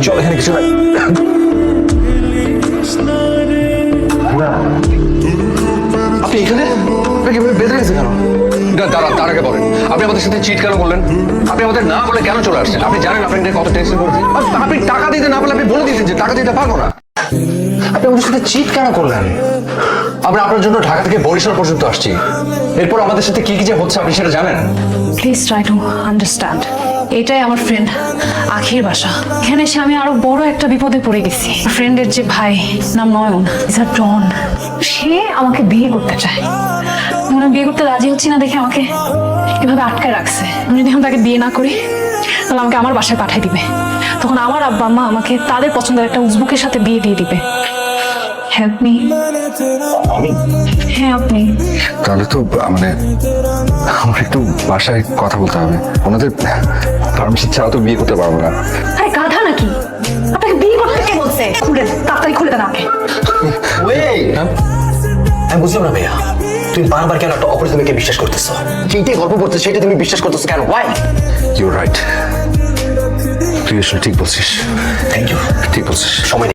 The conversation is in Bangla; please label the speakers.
Speaker 1: চল এখানে কিছু নাই। আপনি এখানে বেঁধে গেছে কেন? তার আগে বলেন, আপনি আমাদের সাথে চিট কেন করলেন? আপনি আমাদের না বলে কেন চলে আসছেন? আপনি জানেন আপনাকে কত টেনশন করেছি। আপনি টাকা দিতে না বলে আপনি বলে দিয়েছেন যে টাকা দিতে পারবো না। আপনি আমাদের সাথে চিট কেন করলেন? আমরা আপনার জন্য ঢাকা থেকে বরিশাল পর্যন্ত আসছি। এরপর আমাদের সাথে কি কি যে হচ্ছে আপনি সেটা জানেন?
Speaker 2: Please try to understand. এটাই আমার ফ্রেন্ড আখির বাসা। এখানে এসে আমি আরো বড় একটা বিপদে পড়ে গেছি। ফ্রেন্ডের যে ভাই নাম নয়ন, ইজ আ ডন। সে আমাকে বিয়ে করতে চায়। আমি বিয়ে করতে রাজি হচ্ছি না দেখে আমাকে এভাবে আটকায় রাখছে। আমি যদি এখন তাকে বিয়ে না করি তাহলে আমাকে আমার বাসায় পাঠিয়ে দিবে। তখন আমার আব্বা আম্মা আমাকে তাদের পছন্দের একটা উজবুকের সাথে বিয়ে দিয়ে দিবে। Help me.
Speaker 1: আমি?
Speaker 2: হ্যাঁ আপনি।
Speaker 1: তাহলে তো মানে আমার একটু বাসায় কথা বলতে হবে। ওনাদের পারমিশন ছাড়া তো বিয়ে করতে পারবো না।
Speaker 2: আরে গাধা নাকি? আপনাকে বিয়ে করতে কে বলছে? খুলে তাড়াতাড়ি খুলে দেন আমাকে।
Speaker 3: আমি বুঝলাম না ভাইয়া, তুমি বারবার কেন একটা অপরিচিতকে বিশ্বাস করতেছো? যেটাই গল্প করছো সেটা তুমি বিশ্বাস করতেছো কেন? ওয়াই?
Speaker 1: ইউ রাইট, তুই আসলে ঠিক বলছিস।
Speaker 3: Thank you.
Speaker 1: ঠিক বলছিস।
Speaker 3: সময়